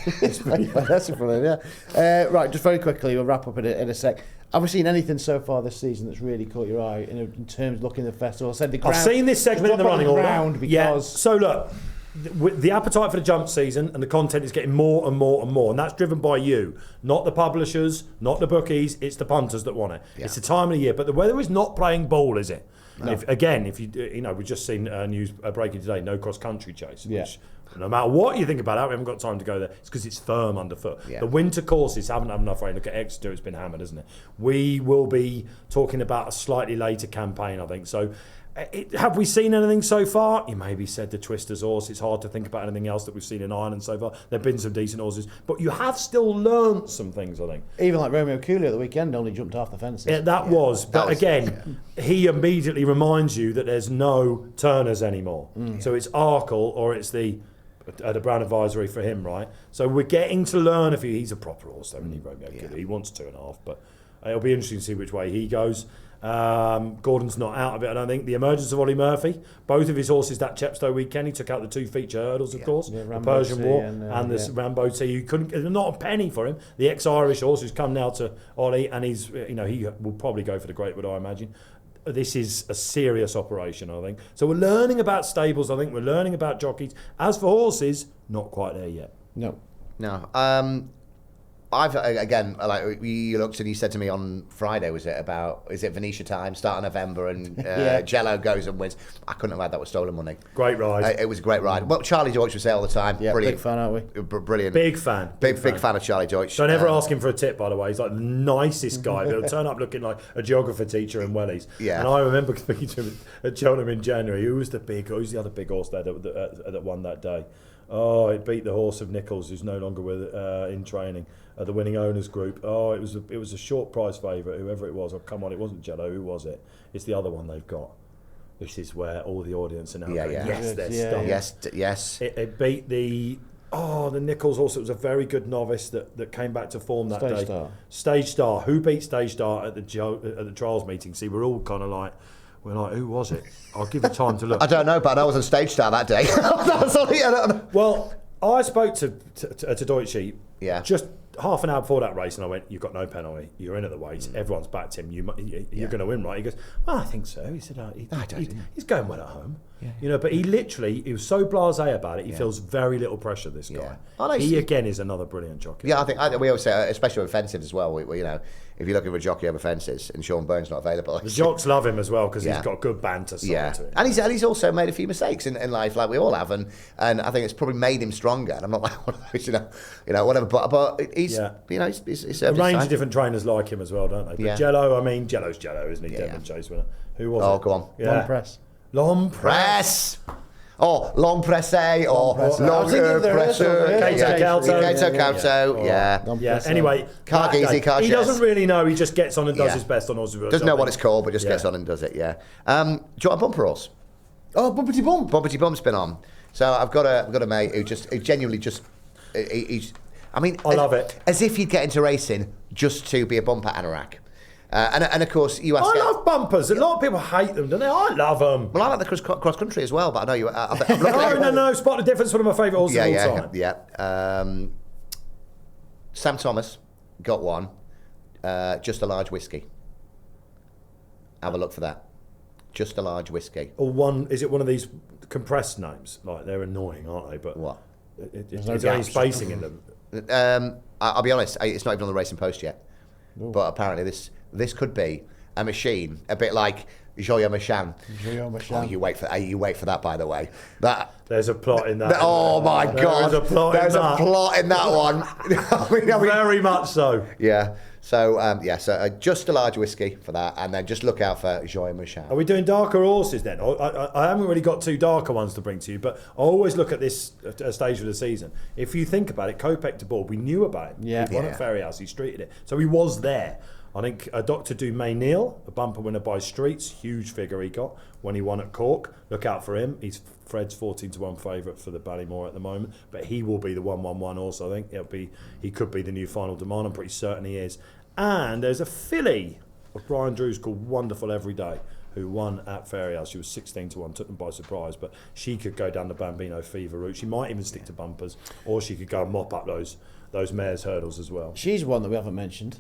That's from him, yeah. Right, just very quickly, we'll wrap up in a sec. Have we seen anything so far this season that's really caught your eye in terms of looking at the festival? I said the ground, I've seen this segment in the running order. Because Yeah. So look, the appetite for the jump season and the content is getting more and more and more, and that's driven by you, not the publishers, not the bookies. It's the punters that want it. Yeah. It's the time of the year, but the weather is not playing ball, is it? No. If you we've just seen news breaking today, no cross country chase. Which, no matter what you think about it, we haven't got time to go there. It's because it's firm underfoot. Yeah. The winter courses haven't had enough rain. Look at Exeter, it's been hammered, hasn't it? We will be talking about a slightly later campaign, I think. So, have we seen anything so far? You maybe said the Twister's horse. It's hard to think about anything else that we've seen in Ireland so far. There have been some decent horses, but you have still learnt some things, I think. Even like Romeo Cooley at the weekend only jumped half the fences. Yeah, but again, he immediately reminds you that there's no Turners anymore. So it's Arkle or it's the Brown Advisory for him, right? So we're getting to learn he's a proper horse, though, isn't he, Romeo Cooley? He wants 2.5, but It'll be interesting to see which way he goes. Gordon's not out of it, I don't think. The emergence of Ollie Murphy, both of his horses that Chepstow weekend, he took out the 2 feature hurdles, of course, the Persian War and the Rambo T. You couldn't, not a penny for him. The ex-Irish horse who's come now to Ollie, and he's, he will probably go for the Greatwood, I imagine. This is a serious operation, I think. So we're learning about stables, I think. We're learning about jockeys. As for horses, not quite there yet. No. I've again, like you looked and you said to me on Friday, is it Venetia time, start of November, and Jello goes and wins. I couldn't have had that with stolen money. Great ride. It was a great ride. Well, Charlie Deutsch was there all the time. Yeah, brilliant. big fan, aren't we? Brilliant. Big fan. Big fan of Charlie Deutsch. Don't ever ask him for a tip, by the way. He's like the nicest guy, but he'll turn up looking like a geographer teacher in Wellies. Yeah. And I remember speaking to him at Cheltenham in January. Who's the other big horse there that won that day? Oh, it beat the horse of Nichols, who's no longer with in training. The winning owners group. Oh, it was a short price favourite, whoever it was. Oh, come on, it wasn't Jello. Who was it? It's the other one they've got. This is where all the audience are now going, yes, they're stumped. Yes. It beat the Nichols horse. It was a very good novice that came back to form that day. Stage Star. Who beat Stage Star at the trials meeting? See, we're all kind of like, who was it? I'll give you time to look. I don't know, but I was on Stage Star that day. Well, I spoke to Deutsche just half an hour before that race, and I went, "You've got no penalty. You're in at the weight. Everyone's backed him. You're going to win, right?" He goes, "Well, I think so." He said, "He's going well at home." Yeah. But he was so blasé about it. He feels very little pressure. This guy. He again is another brilliant jockey. Yeah, I think we always say, especially with fences as well. We if you're looking for a jockey over fences, and Sean Byrne's not available, the jocks love him as well because he's got good banter side to him. And he's also made a few mistakes in life, like we all have, and I think it's probably made him stronger. And I'm not like one of those, whatever. But he's he's a range of different trainers like him as well, don't they? But Jello's Jello, isn't he? Devon Chase winner. Who was it? Oh, go on. Yeah. Long press. Oh, long pressé or long pressure. Kato Calto. Yeah. Anyway, Car he doesn't really know. He just gets on and does his best on horses. Doesn't know what it's called, but just gets on and does it. Yeah. Do you want a bumper horse? Oh, Bumpety Bump. Bumpety Bump's been on. So I've got a mate who genuinely just. I love it. As if he'd get into racing just to be a bumper anorak. And of course, you ask. I love bumpers. A lot of people hate them, don't they? I love them. Well, I like the cross country as well, but I know you. No. Spot the difference. One of my favourite horses of all time. Yeah. Sam Thomas got one. Just a large whiskey. Have a look for that. Just a large whiskey. Or one? Is it one of these compressed names? Like they're annoying, aren't they? But what? Is there any spacing in them? I'll be honest. It's not even on the Racing Post yet. Ooh. But apparently this could be a machine, a bit like Joyo Machan. Oh, you wait for that, by the way. There's a plot in that. Oh my God! There's a plot in that one. Very much so. Yeah. So just a large whiskey for that, and then just look out for Joyo Machan. Are we doing darker horses then? I haven't really got 2 darker ones to bring to you, but I always look at this stage of the season. If you think about it, Kopek de Board, we knew about him. Yeah. He won at Ferryhouse, he streeted it, so he was there. I think Dr. Dumaine Neal, a bumper winner by Streets, huge figure he got when he won at Cork. Look out for him. He's Fred's 14-1 favourite for the Ballymore at the moment, but he will be the 1-1-1 horse. I think he could be the new Final Demand. I'm pretty certain he is. And there's a filly of Brian Drew's called Wonderful Everyday, who won at Ferryhouse. She was 16-1, took them by surprise, but she could go down the Bambino Fever route. She might even stick to bumpers, or she could go and mop up those mares' hurdles as well. She's one that we haven't mentioned.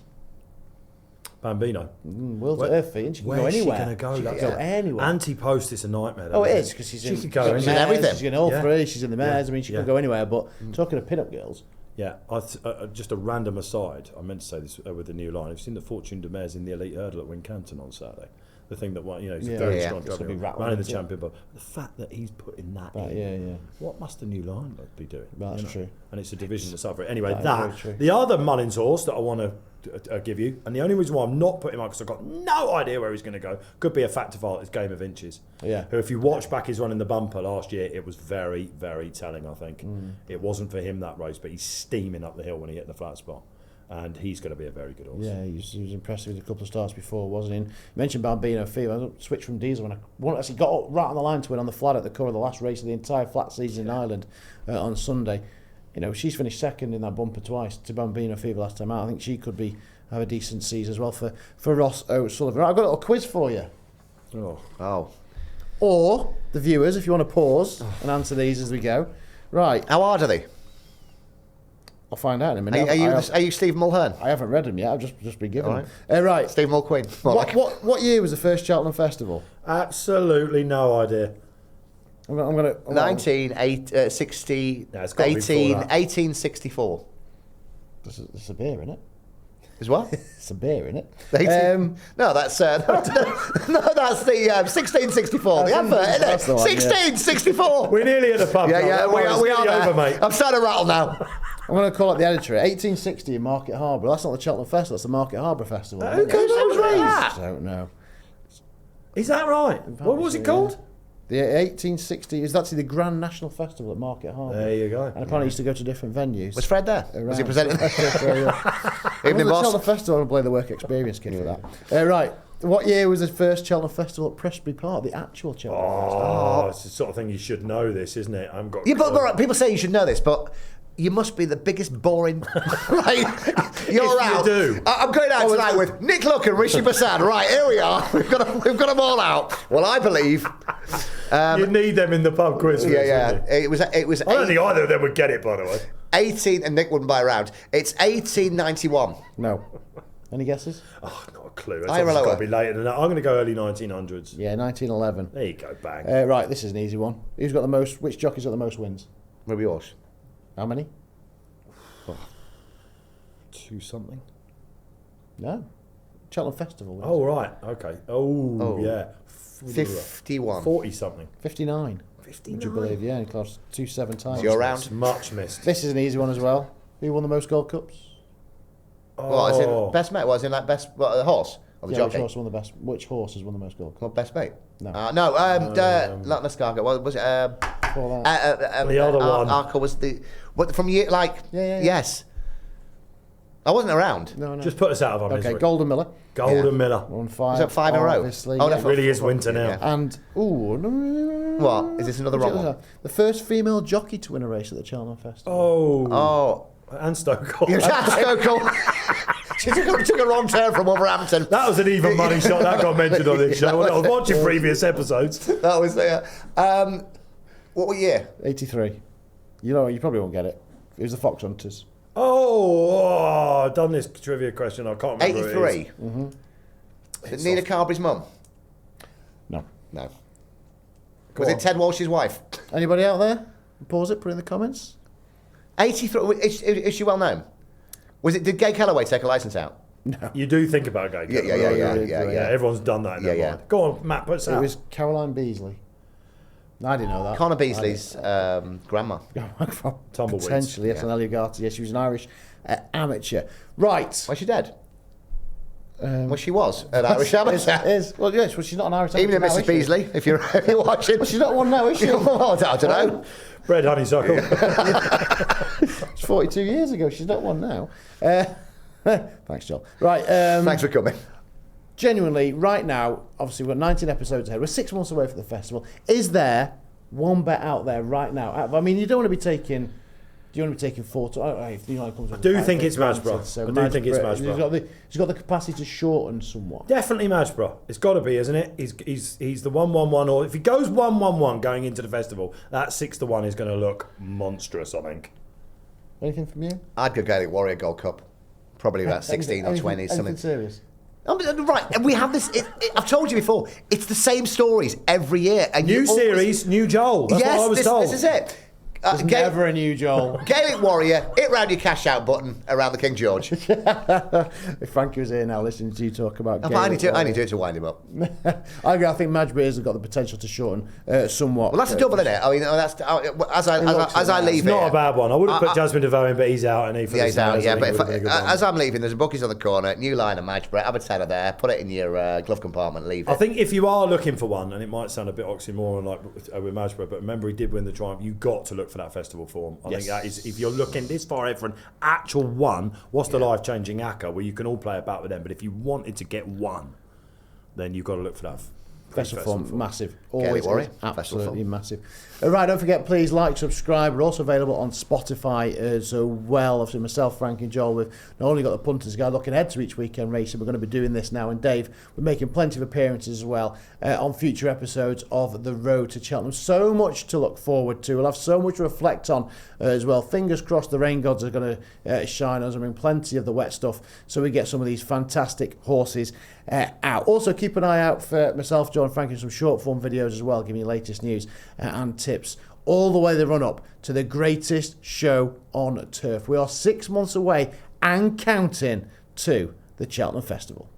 Bambino. World's at her feet, and she can go anywhere. She can go anywhere. Ante-post is a nightmare. Oh, it is, because she could go in everything. She's in all 3, she's in the mares. I mean, she can go anywhere, but talking of pin-up girls. Yeah, just a random aside. I meant to say this with the new line. I've seen the Fortune de Mares in the elite hurdle at Wincanton on Saturday. The thing that he's a very strong driver, running the champion. But the fact that he's putting that in, what must the new line be doing? That's true. And it's a division that's up for it. Anyway, the other Mullins horse that I want to give you, and the only reason why I'm not putting him up because I've got no idea where he's going to go, could be a factor fault, is Game of Inches. Yeah. Who, if you watch back his run in the bumper last year, it was very, very telling, I think. It wasn't for him that race, but he's steaming up the hill when he hit the flat spot. And he's going to be a very good horse. Yeah, he was impressive with a couple of starts before, wasn't he? You mentioned Bambino Fever. I switched from Diesel when I actually got up right on the line to win on the flat at the core of the last race of the entire flat season in Ireland on Sunday. She's finished second in that bumper twice to Bambino Fever last time out. I think she could be have a decent season as well for Ross O'Sullivan. Right, I've got a little quiz for you. Oh. Or the viewers, if you want to pause and answer these as we go. Right. How hard are they? I'll find out in a minute. Are you Steve Mulhern? I haven't read them yet. I've just been given them. Right. Steve Mulqueen. What year was the first Cheltenham Festival? Absolutely no idea. I'm gonna 1864. No, it's gotta be before that. 1864. It's a beer, isn't it? Is what? It's a beer, isn't it? No, that's no, that's the 1664. The advert, isn't it? That's the one, yeah. 1664. We're nearly at the pub. Yeah, now. we are Nearly there. over, mate. I'm starting to rattle now. I'm going to call it the editor. 1860 in Market Harbour. That's not the Cheltenham Festival. That's the Market Harbour Festival. Who goes those raised? I don't know. Is that right? What was it called? The 1860 is actually the Grand National Festival at Market Harbour. There you go. And apparently it used to go to different venues. Was Fred there? Was he presenting? Evening, boss. Cheltenham Festival, and play the work experience kid for that. Right. What year was the first Cheltenham Festival at Presbury Park? The actual Cheltenham Festival. Oh, it's the sort of thing you should know. This, isn't it? I haven't got. Yeah, but people say you should know this, but you must be the biggest boring. Right? You're out. do. I'm going out tonight with Nick Luck and Rishi Basad. Right, here we are. We've got them all out. Well, I believe. You need them in the pub quiz. Yeah. It was. I don't think either of them would get it, by the way. 18, and Nick wouldn't buy a round. It's 1891. No. Any guesses? Oh, not a clue. It's Higher or got lower? to be later than that. I'm going to go early 1900s. Yeah, 1911. There you go, bang. Right, this is an easy one. Who's got the most? Which jockey's got the most wins? Ruby Horse. How many? 2 something. No. Cheltenham Festival. Oh, right. Okay. Oh. Yeah. 51. 40 something. 59. 59. Would you believe? Yeah, he classed 2-7 times. You're around. Much missed. This is an easy one as well. Who won the most Gold Cups? What, is it best mate? Was in like best the horse or the Yeah, which jockey? horse won the best? Which horse has won the most Gold Cups? Well, best mate. No. Not Nascarga. What was it? Before that. The other one. Arca was the what from year like Yeah. yes. I wasn't around. No. Just put us out of our Okay, misery. Golden Miller. Golden Miller. Won 5. Was that 5 in a row? Obviously. Oh, yeah. that's It really is winter now. Yeah. And What? Is this another wrong one? The first female jockey to win a race at the Cheltenham Festival. Oh. And Stokel. You're Stokel. She took a wrong turn from Wolverhampton. That was an even money shot that got mentioned on this show. I was watching previous episodes. That was there. What year? 83. You probably won't get it. It was the Fox Hunters. I've done this trivia question. I can't remember. 83. Did Nina Carberry's mum? No. No. Was it Ted Walsh's wife? Anybody out there? Pause it, put it in the comments. 83. Is she well known? Did Gay Calloway take a licence out? No. You do think about Gay. Yeah. Everyone's done that in their Yeah. mind. Go on, Matt, put us It out. was Caroline Beasley. I didn't know that. Connor Beasley's grandma. Tumbleweeds. Potentially, yes, Yeah. and Elliot. Yes, she was an Irish amateur. Right. Was she dead? Well, she was an Irish amateur. Well, yes, well, she's not an Irish amateur. Even if now, Mrs. is she? Beasley, if you're watching. Well, she's not one now, is she? Well, I don't know. Bread honeysuckle. It's 42 years ago. She's not one now. Thanks, Joel. Right. Thanks for coming. Genuinely, right now, obviously, we've got 19 episodes ahead. We're 6 months away from the festival. Is there one bet out there right now? I mean, you don't want to be taking... Do you want to be taking 4 to... I do think it's Madgeborough. I do think it's Madgeborough. He's got the capacity to shorten somewhat. Definitely Madgeborough. It's got to be, isn't it? He's the 1-1-1, or if he goes 1-1-1 going into the festival, that 6-1 is going to look monstrous, I think. Anything from you? I'd go Gaelic Warrior Gold Cup. Probably about 16 or 20, anything something. serious? Right, and we have this. I've told you before. It's the same stories every year. And New series, new Joel. That's what I was told. This is it. There's never a new Joel. Gaelic Warrior, hit round your cash out button around the King George. If Frankie was here now listening to you talk about I need to do it to wind him up. I agree. I think Madgeborough has got the potential to shorten somewhat. Well, that's a double, isn't it? I mean, that's as I leave It's not here, a bad one. I would have put Jasmine DeVoe in, but he's out, and he's out. Yeah, but as I'm leaving, there's a bookies on the corner, new line of Madgeborough. Have a tenner there. Put it in your glove compartment. Leave it. I think if you are looking for one, and it might sound a bit oxymoron like with Madgeborough, but remember he did win the Triumph. You got to look for that festival form. I think that is, if you're looking this far ahead for an actual one, what's the life-changing ACCA where you can all play about with them? But if you wanted to get one, then you've got to look for that Festival Fun, massive. Gaelic Always Warrior, is Festival absolutely Fun. massive. Right, don't forget, please like, subscribe. We're also available on Spotify as well. Obviously, myself, Frank and Joel, we've not only got the Punters Guide looking ahead to each weekend racing, we're going to be doing this now. And Dave, we're making plenty of appearances as well on future episodes of The Road to Cheltenham. So much to look forward to. We'll have so much to reflect on as well. Fingers crossed the rain gods are going to shine on us. I mean, plenty of the wet stuff, so we get some of these fantastic horses out. Also, keep an eye out for myself, John, and Frank, and some short form videos as well, giving you latest news and tips all the way the run up to the greatest show on turf. We are 6 months away and counting to the Cheltenham Festival.